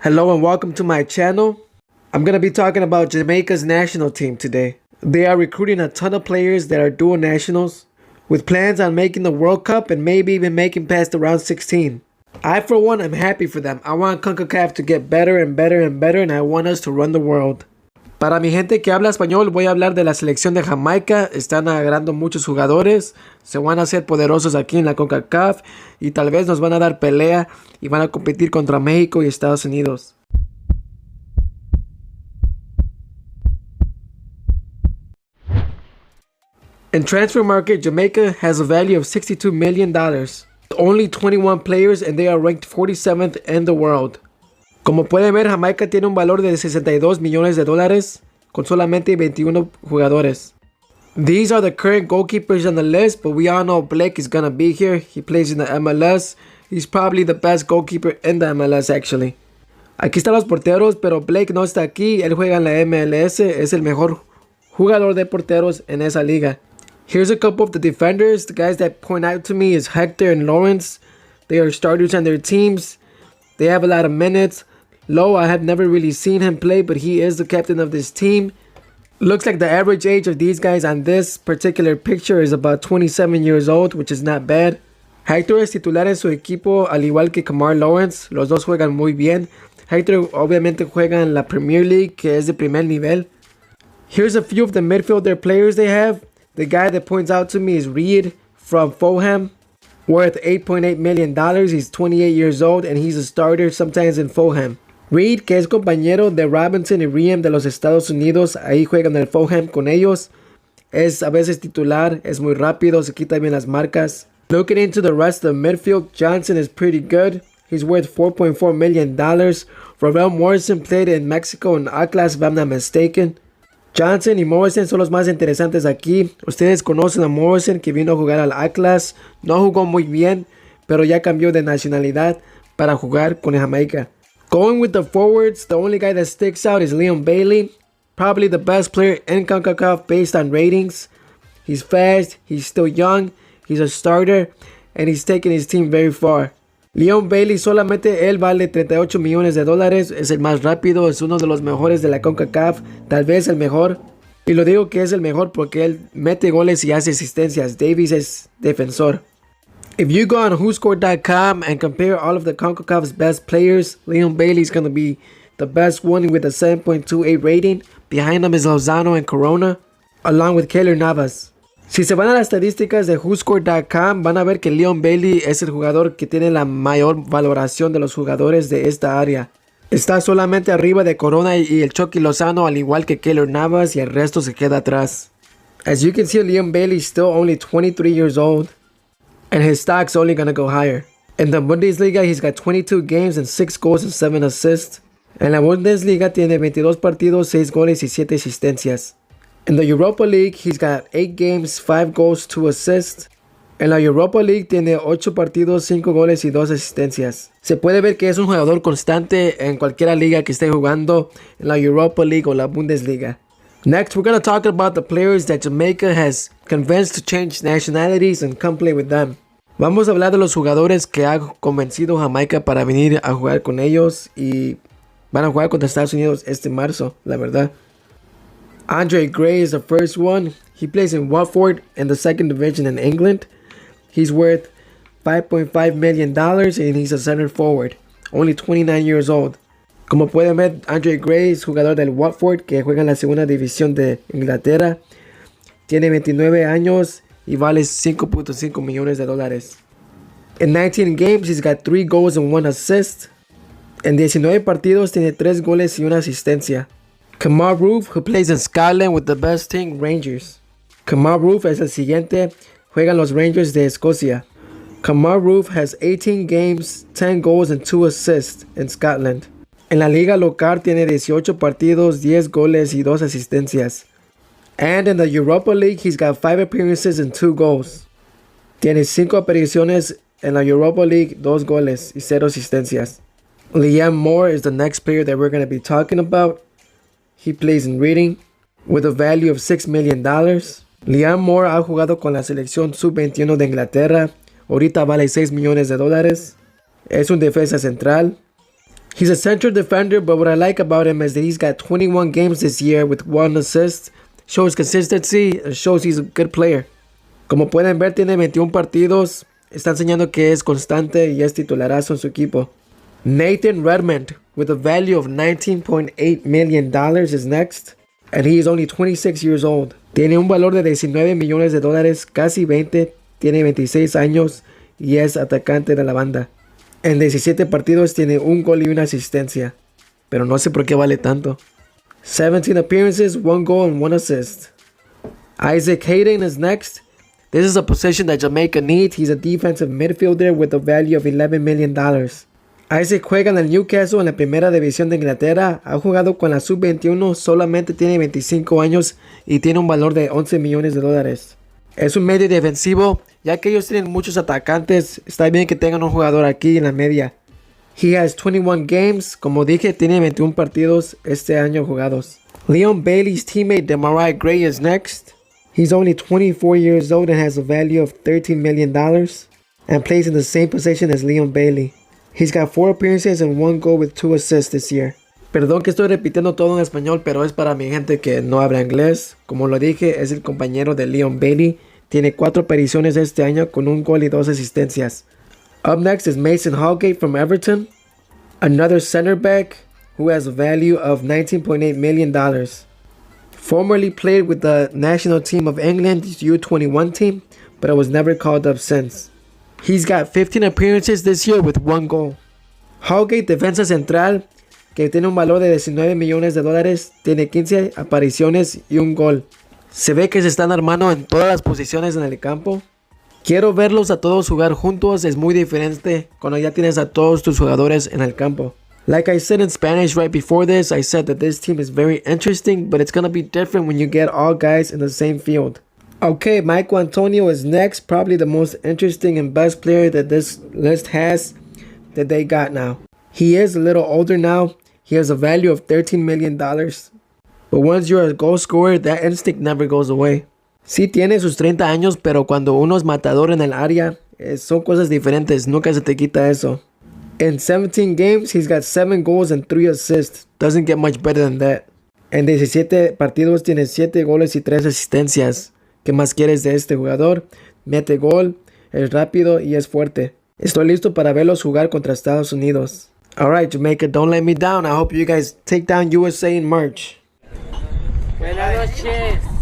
Hello and welcome to my channel. I'm going to be talking about Jamaica's national team today. They are recruiting a ton of players that are dual nationals with plans on making the World Cup and maybe even making past the round 16. I for one am happy for them. I want Concacaf to get better and better and better, and I want us to run the world. Para mi gente que habla español, voy a hablar de la selección de Jamaica. Están agarrando muchos jugadores, se van a hacer poderosos aquí en la Concacaf y tal vez nos van a dar pelea y van a competir contra México y Estados Unidos. In transfer market, Jamaica has a value of $62 million. Only 21 players and they are ranked 47th in the world. Como pueden ver, Jamaica tiene un valor de $62 millones con solamente 21 jugadores. These are the current goalkeepers on the list, but we all know Blake is gonna be here. He plays in the MLS. He's probably the best goalkeeper in the MLS actually. Aquí están los porteros, pero Blake no está aquí. Él juega en la MLS. Es el mejor jugador de porteros en esa liga. Here's a couple of the defenders. The guys that point out to me is Hector and Lawrence. They are starters on their teams. They have a lot of minutes. Low, I have never really seen him play, but he is the captain of this team. Looks like the average age of these guys on this particular picture is about 27 years old, which is not bad. Hector es titular en su equipo, al igual que Kamar Lawrence. Los dos juegan muy bien. Hector obviamente juega en la Premier League, que es de primer nivel. Here's a few of the midfielder players they have. The guy that points out to me is Reed from Fulham, worth $8.8 million. He's 28 years old and he's a starter sometimes in Fulham. Reed, que es compañero de Robinson y Riem de los Estados Unidos, ahí juegan en el Fulham con ellos. Es a veces titular, es muy rápido, se quita bien las marcas. Looking into the rest of the midfield, Johnson is pretty good. He's worth $4.4 million. Ravel Morrison played in Mexico in Atlas, if I'm not mistaken. Johnson y Morrison son los más interesantes aquí. Ustedes conocen a Morrison, que vino a jugar al Atlas. No jugó muy bien, pero ya cambió de nacionalidad para jugar con Jamaica. Going with the forwards, the only guy that sticks out is Leon Bailey. Probably the best player in Concacaf based on ratings. He's fast, he's still young, he's a starter, and he's taking his team very far. Leon Bailey solamente él vale $38 millones. Es el más rápido, es uno de los mejores de la Concacaf, tal vez el mejor. Y lo digo que es el mejor porque él mete goles y hace asistencias. Davies es defensor. If you go on WhoScored.com and compare all of the Concacaf's best players, Leon Bailey is going to be the best one with a 7.28 rating. Behind him is Lozano and Corona, along with Keylor Navas. Si se van a las estadísticas de WhoScored.com, van a ver que Leon Bailey es el jugador que tiene la mayor valoración de los jugadores de esta área. Está solamente arriba de Corona y el Chucky Lozano, al igual que Keylor Navas, y el resto se queda atrás. As you can see, Leon Bailey is still only 23 years old, and his stock's only going to go higher. In the Bundesliga, he's got 22 games and 6 goals and 7 assists. En la Bundesliga tiene 22 partidos, 6 goles y 7 asistencias. In the Europa League, he's got 8 games, 5 goals, 2 assists. En la Europa League tiene 8 partidos, 5 goles y 2 asistencias. Se puede ver que es un jugador constante en cualquier liga que esté jugando, en la Europa League o la Bundesliga. Next, we're going to talk about the players that Jamaica has convinced to change nationalities and come play with them. Damos a hablar de los jugadores que ha convencido Jamaica para venir a jugar con ellos y van a jugar contra Estados Unidos este marzo, la verdad. Demarai Gray is the first one. He plays in Watford in the second division in England. He's worth $5.5 million and he's a center forward. Only 29 years old. Como pueden ver, Demarai Gray es jugador del Watford que juega en la segunda división de Inglaterra. Tiene 29 años y vale $5.5 millones. In 19 games, he's got 3 goals and 1 assist. En 19 partidos tiene 3 goles y 1 asistencia. Kamar Roof, who plays in Scotland with the best team, Rangers. Kamar Roof es el siguiente, juegan los Rangers de Escocia. Kamar Roof has 18 games, 10 goals and 2 assists in Scotland. En la liga local tiene 18 partidos, 10 goles y 2 asistencias. And in the Europa League, he's got 5 appearances and 2 goals. Tiene 5 apariciones en la Europa League, 2 goles y 0 asistencias. Liam Moore is the next player that we're going to be talking about. He plays in Reading with a value of $6 million. Liam Moore ha jugado con la selección sub-21 de Inglaterra. Ahorita vale $6 millones. Es un defensa central. He's a central defender, but what I like about him is that he's got 21 games this year with 1 assist. Shows consistency and shows he's a good player. Como pueden ver, tiene 21 partidos. Está enseñando que es constante y es titularazo en su equipo. Nathan Redmond, with a value of $19.8 million, is next. And he is only 26 years old. Tiene un valor de $19 millones, casi 20. Tiene 26 años y es atacante de la banda. En 17 partidos tiene un gol y una asistencia. Pero no sé por qué vale tanto. 17 appearances, 1 goal and 1 assist. Isaac Hayden is next. This is a position that Jamaica needs. He's a defensive midfielder with a value of $11 million. Isaac juega en el Newcastle en la primera división de Inglaterra. Ha jugado con la sub-21, solamente tiene 25 años y tiene un valor de $11 millones. Es un medio defensivo, ya que ellos tienen muchos atacantes. Está bien que tengan un jugador aquí en la media. He has 21 games. Como dije, tiene 21 partidos este año jugados. Leon Bailey's teammate Demarai Gray is next. He's only 24 years old and has a value of $13 million and plays in the same position as Leon Bailey. He's got 4 appearances and 1 goal with 2 assists this year. Perdón que estoy repitiendo todo en español, pero es para mi gente que no habla inglés. Como lo dije, es el compañero de Leon Bailey. Tiene 4 apariciones este año con 1 gol y 2 asistencias. Up next is Mason Holgate from Everton, another center-back who has a value of $19.8 million. Formerly played with the national team of England's U21 team, but was never called up since. He's got 15 appearances this year with 1 goal. Holgate, defensa central, que tiene un valor de $19 millones, tiene 15 apariciones y 1 gol. Se ve que se están armando en todas las posiciones en el campo. Quiero verlos a todos jugar juntos, es muy diferente cuando ya tienes a todos tus jugadores en el campo. Like I said in Spanish right before this, I said that this team is very interesting, but it's going to be different when you get all guys in the same field. Okay, Michael Antonio is next, probably the most interesting and best player that this list has that they got now. He is a little older now. He has a value of $13 million. But once you're a goal scorer, that instinct never goes away. Sí tiene sus 30 años, pero cuando uno es matador en el área, son cosas diferentes, nunca se te quita eso. In 17 games, he's got 7 goals and 3 assists. Doesn't get much better than that. En 17 partidos tiene 7 goles y 3 asistencias. ¿Qué más quieres de este jugador? Mete gol, es rápido y es fuerte. Estoy listo para verlos jugar contra Estados Unidos. Alright, Jamaica, don't let me down. I hope you guys take down USA in March. Buenas noches.